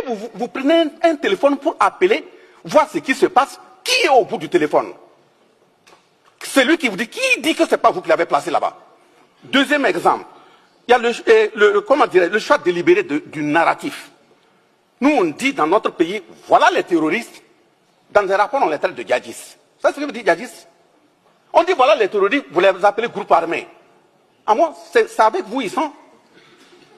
vous prenez un téléphone pour appeler, voir ce qui se passe. Qui est au bout du téléphone? Celui qui vous dit, qui dit que ce n'est pas vous qui l'avez placé là-bas? Deuxième exemple, il y a le choix délibéré du narratif. Nous, on dit dans notre pays, voilà les terroristes. Dans un rapport, on les traite de djihadistes. C'est ce que vous dites, djihadistes? On dit, voilà les terroristes, vous les appelez groupe armé. À moi, c'est avec vous, ils sont.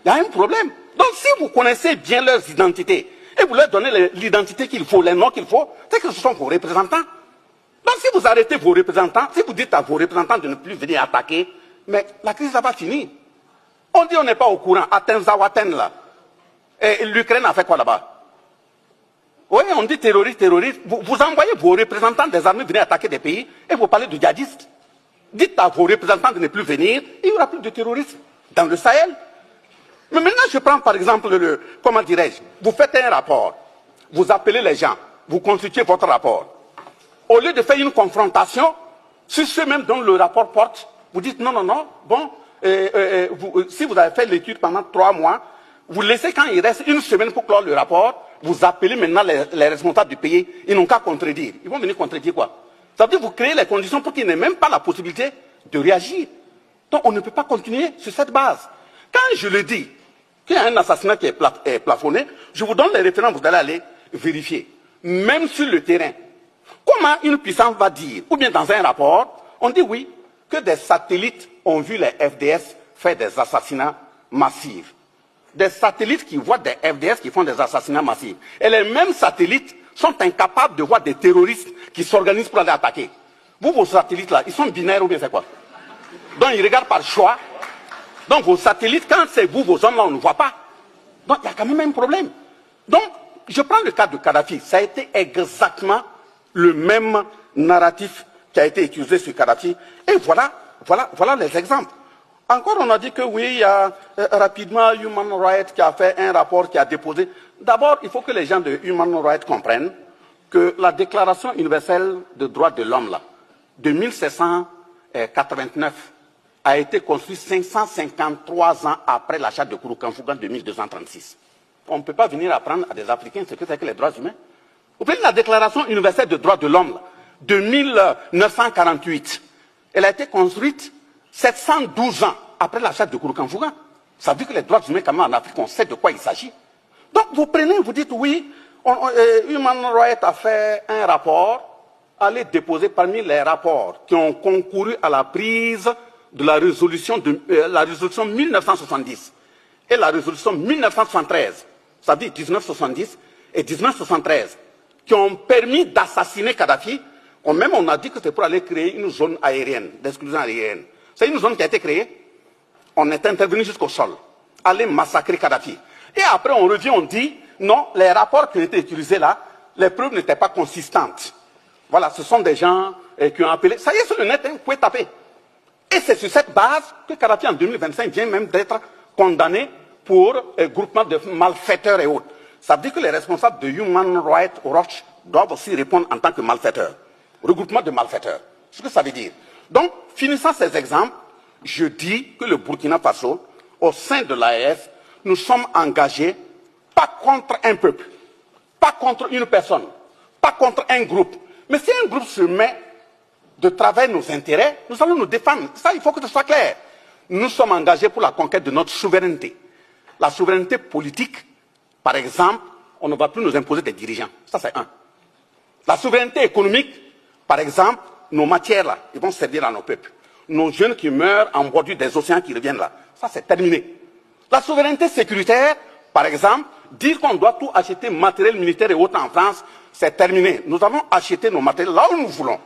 Il y a un problème. Donc, si vous connaissez bien leurs identités, et vous leur donnez l'identité qu'il faut, les noms qu'il faut, c'est que ce sont vos représentants. Donc, si vous arrêtez vos représentants, si vous dites à vos représentants de ne plus venir attaquer, mais la crise va finir. On dit on n'est pas au courant. Athènes, Zawaten, là. Et l'Ukraine a fait quoi là-bas? Oui, on dit terroriste, terroriste. Vous envoyez vos représentants des armées venir attaquer des pays et vous parlez de djihadistes. Dites à vos représentants de ne plus venir, il n'y aura plus de terrorisme dans le Sahel. Mais maintenant, je prends par exemple comment dirais-je, vous faites un rapport, vous appelez les gens, vous constituez votre rapport. Au lieu de faire une confrontation sur ceux même dont le rapport porte, vous dites non, non, non, bon, si vous avez fait l'étude pendant 3 mois, vous laissez quand il reste 1 semaine pour clore le rapport, vous appelez maintenant les responsables du pays, ils n'ont qu'à contredire. Ils vont venir contredire quoi? Ça veut dire que vous créez les conditions pour qu'ils n'aient même pas la possibilité de réagir. Donc on ne peut pas continuer sur cette base. Quand je le dis, qu'il y a un assassinat qui est plafonné, je vous donne les références, vous allez aller vérifier. Même sur le terrain. Comment une puissance va dire, ou bien dans un rapport, on dit oui, que des satellites ont vu les FDS faire des assassinats massifs. Des satellites qui voient des FDS qui font des assassinats massifs. Et les mêmes satellites sont incapables de voir des terroristes qui s'organisent pour aller attaquer. Vous, vos satellites là, ils sont binaires ou bien c'est quoi? Donc ils regardent par choix. Donc vos satellites, quand c'est vous, vos hommes là, on ne voit pas. Donc il y a quand même un problème. Donc, je prends le cas de Kadhafi. Ça a été exactement le même narratif qui a été utilisé sur Kadhafi. Et voilà les exemples. Encore, on a dit que oui, il y a rapidement Human Rights qui a fait un rapport qui a déposé. D'abord, il faut que les gens de Human Rights comprennent que la Déclaration universelle des droits de l'homme, là, de 1789, a été construite 553 ans après la charte de Kurukanfuga de 1236. On ne peut pas venir apprendre à des Africains ce que c'est que les droits humains. Vous prenez la Déclaration universelle des droits de l'homme de 1948. Elle a été construite 712 ans après la charte de Kurukanfuga. Ça veut dire que les droits humains, quand même en Afrique, on sait de quoi il s'agit. Donc vous prenez, vous dites oui, Human Rights a fait un rapport, allez déposer parmi les rapports qui ont concouru à la prise de la résolution 1970 et la résolution 1973, ça veut dire 1970 et 1973, qui ont permis d'assassiner Kadhafi. Même on a dit que c'est pour aller créer une zone aérienne, d'exclusion aérienne. C'est une zone qui a été créée, on est intervenu jusqu'au sol, aller massacrer Kadhafi. Et après on revient, on dit, non, les rapports qui ont été utilisés là, les preuves n'étaient pas consistantes. Voilà, ce sont des gens qui ont appelé, ça y est sur le net, hein, vous pouvez taper. Et c'est sur cette base que Kadhafi en 2025 vient même d'être condamné pour groupement de malfaiteurs et autres. Ça veut dire que les responsables de Human Rights Watch doivent aussi répondre en tant que malfaiteurs. Regroupement de malfaiteurs. C'est ce que ça veut dire. Donc, finissant ces exemples, je dis que le Burkina Faso, au sein de l'AES, nous sommes engagés, pas contre un peuple, pas contre une personne, pas contre un groupe. Mais si un groupe se met de travers nos intérêts, nous allons nous défendre. Ça, il faut que ce soit clair. Nous sommes engagés pour la conquête de notre souveraineté. La souveraineté politique, par exemple, on ne va plus nous imposer des dirigeants. Ça, c'est un. La souveraineté économique, par exemple, nos matières là, ils vont servir à nos peuples. Nos jeunes qui meurent en bordure des océans qui reviennent là, ça c'est terminé. La souveraineté sécuritaire, par exemple, dire qu'on doit tout acheter matériel militaire et autres en France, c'est terminé. Nous avons acheté nos matériels là où nous voulons.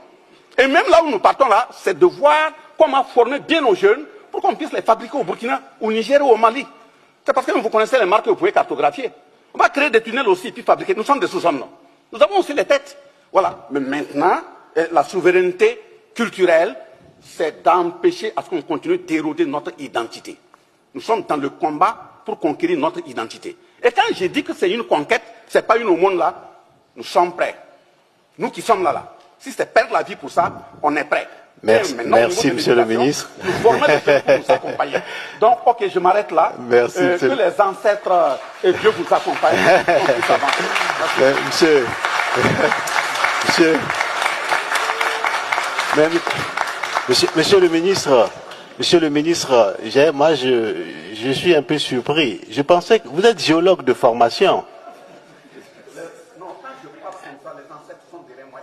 Et même là où nous partons là, c'est de voir comment former bien nos jeunes pour qu'on puisse les fabriquer au Burkina, au Niger ou au Mali. C'est parce que vous connaissez les marques que vous pouvez cartographier. On va créer des tunnels aussi et puis fabriquer. Nous sommes des sous-hommes. Nous avons aussi les têtes. Voilà. Mais maintenant, la souveraineté culturelle, c'est d'empêcher à ce qu'on continue d'éroder notre identité. Nous sommes dans le combat pour conquérir notre identité. Et quand j'ai dit que c'est une conquête, ce n'est pas une aumône là, nous sommes prêts. Nous qui sommes là, si c'est perdre la vie pour ça, on est prêts. Merci, monsieur le ministre. Nous formons des gens pour nous accompagner. Donc, ok, je m'arrête là. Merci, que les ancêtres et Dieu vous accompagnent. Monsieur le ministre, moi je suis un peu surpris. Je pensais que vous êtes géologue de formation. Non, quand je parle comme ça, les ancêtres sont derrière moi.